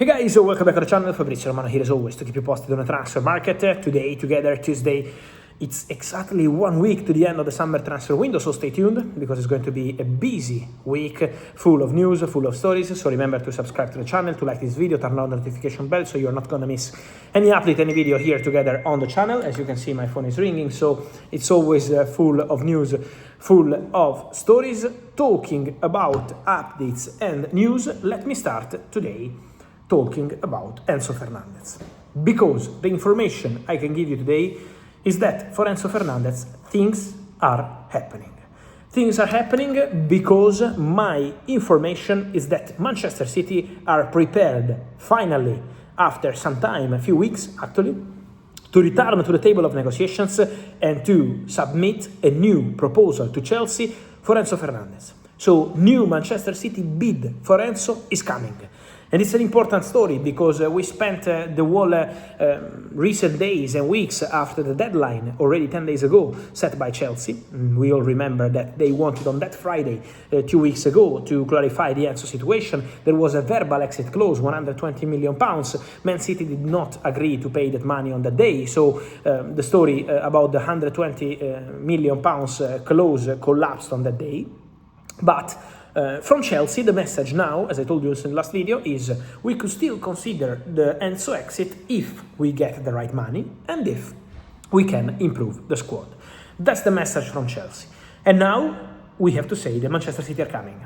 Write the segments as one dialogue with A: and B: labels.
A: Hey guys, so welcome back to the channel. Fabrizio Romano here as always to keep you posted on the transfer market. Today, together, Tuesday, it's exactly 1 week to the end of the summer transfer window, so stay tuned because it's going to be a busy week full of news, full of stories. So remember to subscribe to the channel, to like this video, turn on the notification bell so you're not gonna miss any update, any video here together on the channel. As you can see, my phone is ringing, so it's always full of news, full of stories. Talking about updates and news, let me start today talking about Enzo Fernandez, because the information I can give you today is that for Enzo Fernandez things are happening. Things are happening because my information is that Manchester City are prepared finally, after some time, a few weeks actually, to return to the table of negotiations and to submit a new proposal to Chelsea for Enzo Fernandez. So new Manchester City bid for Enzo is coming. And it's an important story because we spent the whole recent days and weeks after the deadline, already 10 days ago, set by Chelsea. We all remember that they wanted on that Friday, 2 weeks ago, to clarify the Enzo situation. There was a verbal exit clause, £120 million. Man City did not agree to pay that money on that day. So the story about the £120 million clause collapsed on that day. But from Chelsea, the message now, as I told you in the last video, is we could still consider the Enzo exit if we get the right money and if we can improve the squad. That's the message from Chelsea. And now we have to say that Manchester City are coming.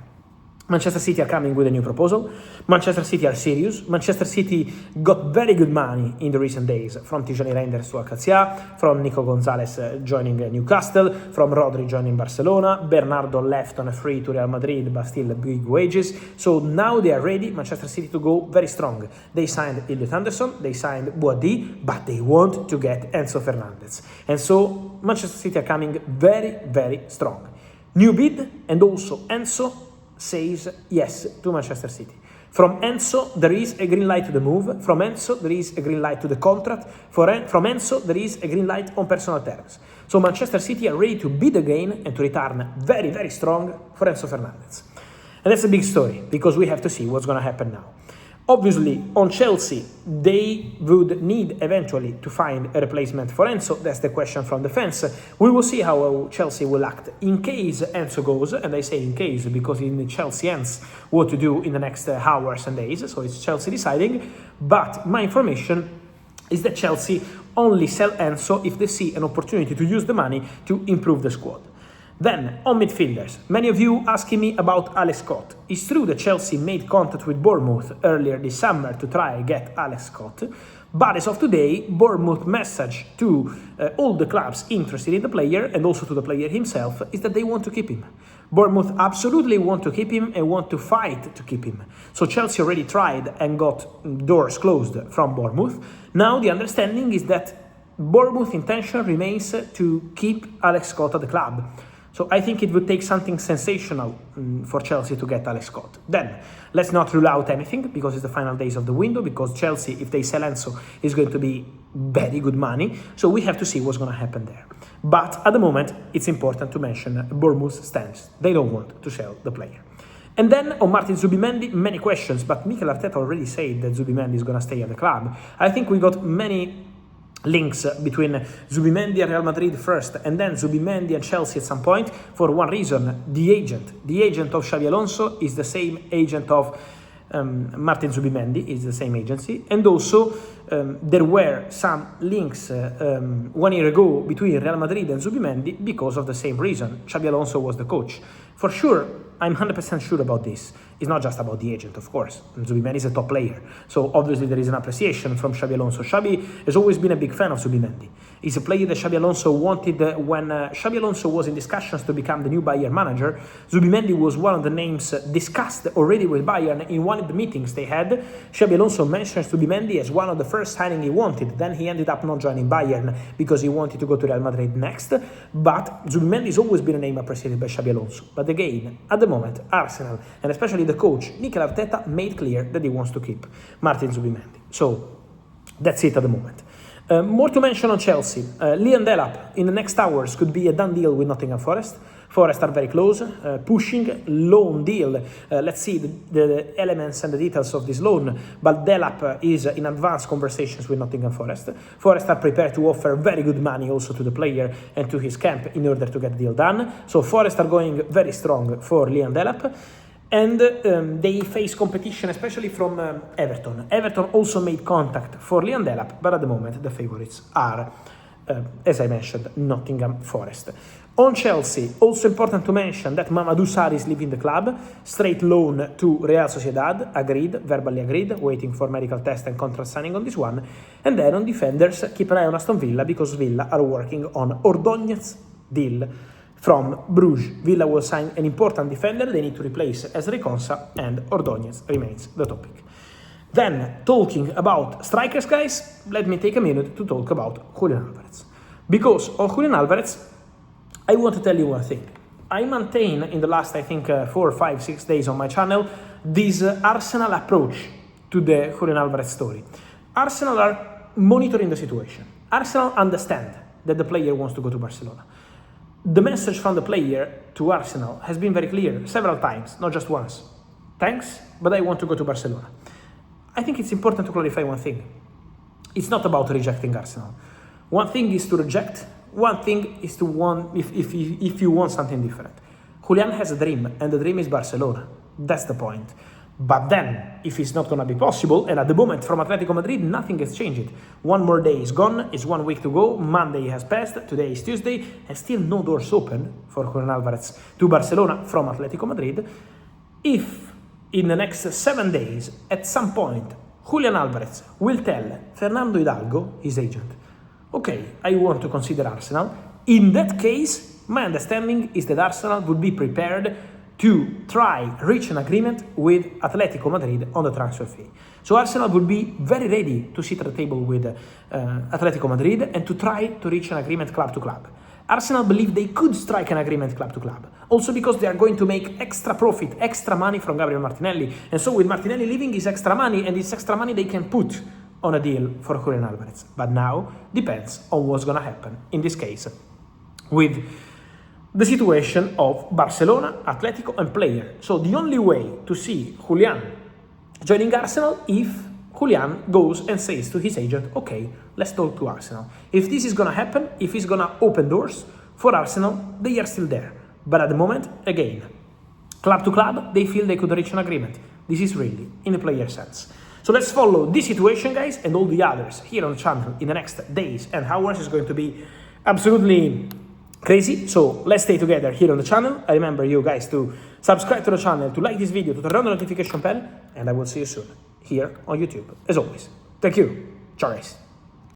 A: Manchester City are coming with a new proposal. Manchester City are serious. Manchester City got very good money in the recent days, from Tijani Reinders to Alcacia, from Nico Gonzalez joining Newcastle, from Rodri joining Barcelona, Bernardo left on a free to Real Madrid, but still big wages. So now they are ready, Manchester City, to go very strong. They signed Elliot Anderson, they signed Boadi, but they want to get Enzo Fernandez. And so Manchester City are coming very, very strong. New bid, and also Enzo says yes to Manchester City. From Enzo, there is a green light to the move. From Enzo, there is a green light to the contract. From Enzo, there is a green light on personal terms. So Manchester City are ready to bid again and to return very, very strong for Enzo Fernandez. And that's a big story, because we have to see what's going to happen now. Obviously, on Chelsea, they would need eventually to find a replacement for Enzo. That's the question from the fans. We will see how Chelsea will act in case Enzo goes, and I say in case because in Chelsea hands what to do in the next hours and days, so it's Chelsea deciding. But my information is that Chelsea only sell Enzo if they see an opportunity to use the money to improve the squad. Then, on midfielders, many of you asking me about Alex Scott. It's true that Chelsea made contact with Bournemouth earlier this summer to try and get Alex Scott, but as of today, Bournemouth message to all the clubs interested in the player and also to the player himself is that they want to keep him. Bournemouth absolutely want to keep him and want to fight to keep him. So Chelsea already tried and got doors closed from Bournemouth. Now the understanding is that Bournemouth's intention remains to keep Alex Scott at the club. So I think it would take something sensational for Chelsea to get Alex Scott. Then, let's not rule out anything, because it's the final days of the window, because Chelsea, if they sell Enzo, is going to be very good money. So we have to see what's going to happen there. But at the moment, it's important to mention Bournemouth's stance. They don't want to sell the player. And then on Martin Zubimendi, many questions, but Mikel Arteta already said that Zubimendi is going to stay at the club. I think we got many links between Zubimendi and Real Madrid first, and then Zubimendi and Chelsea at some point, for one reason: the agent of Xabi Alonso is the same agent of Martin Zubimendi, is the same agency, and also there were some links 1 year ago between Real Madrid and Zubimendi because of the same reason. Xabi Alonso was the coach. For sure, I'm 100% sure about this. It's not just about the agent, of course. Zubimendi is a top player. So obviously there is an appreciation from Xabi Alonso. Xabi has always been a big fan of Zubimendi. He's a player that Xabi Alonso wanted when Xabi Alonso was in discussions to become the new Bayern manager. Zubimendi was one of the names discussed already with Bayern in one of the meetings they had. Xabi Alonso mentioned Zubimendi as one of the first signing he wanted. Then he ended up not joining Bayern because he wanted to go to Real Madrid next. But Zubimendi has always been a name appreciated by Xabi Alonso. But again, at the moment, Arsenal, and especially the coach, Mikel Arteta, made clear that he wants to keep Martin Zubimendi. So that's it at the moment. More to mention on Chelsea. Delap in the next hours could be a done deal with Nottingham Forest. Forest are very close, pushing, loan deal. Let's see the elements and the details of this loan, but Delap is in advanced conversations with Nottingham Forest. Forest are prepared to offer very good money also to the player and to his camp in order to get the deal done. So Forest are going very strong for Liam Delap. And they face competition, especially from Everton. Everton also made contact for Liam Delap, but at the moment the favourites are, as I mentioned, Nottingham Forest. On Chelsea, also important to mention that Mamadou Sarr is leaving the club, straight loan to Real Sociedad, verbally agreed, waiting for medical test and contract signing on this one. And then on defenders, keep an eye on Aston Villa, because Villa are working on Ordóñez deal from Bruges. Villa will sign an important defender, they need to replace Ezri Konsa, and Ordóñez remains the topic. Then, talking about strikers, guys, let me take a minute to talk about Julian Alvarez. Because of Julian Alvarez, I want to tell you one thing. I maintain in the last, I think, 4, 5, 6 days on my channel, this Arsenal approach to the Julian Alvarez story. Arsenal are monitoring the situation. Arsenal understand that the player wants to go to Barcelona. The message from the player to Arsenal has been very clear several times, not just once. Thanks, but I want to go to Barcelona. I think it's important to clarify one thing. It's not about rejecting Arsenal. One thing is to reject, one thing is to want, if you want something different. Julian has a dream, and the dream is Barcelona. That's the point. But then, if it's not going to be possible, and at the moment from Atletico Madrid, nothing has changed. One more day is gone, it's 1 week to go, Monday has passed, today is Tuesday, and still no doors open for Julian Alvarez to Barcelona from Atletico Madrid. If in the next 7 days, at some point, Julian Alvarez will tell Fernando Hidalgo, his agent, okay, I want to consider Arsenal, in that case, my understanding is that Arsenal would be prepared to try reach an agreement with Atletico Madrid on the transfer fee. So Arsenal would be very ready to sit at the table with Atletico Madrid and to try to reach an agreement club to club. Arsenal believe they could strike an agreement club to club, also because they are going to make extra profit, extra money from Gabriel Martinelli. And so with Martinelli leaving is extra money, and this extra money they can put on a deal for Julian Alvarez. But now depends on what's going to happen in this case with the situation of Barcelona, Atletico and player. So the only way to see Julian joining Arsenal if Julian goes and says to his agent, okay, let's talk to Arsenal. If this is going to happen, if he's going to open doors for Arsenal, they are still there. But at the moment, again, club to club, they feel they could reach an agreement. This is really in the player sense. So let's follow this situation, guys, and all the others here on the channel in the next days and hours. Is going to be absolutely crazy. So let's stay together here on the channel. I remember you guys to subscribe to the channel, to like this video, to turn on the notification bell, and I will see you soon here on YouTube. As always, thank you. Ciao, guys.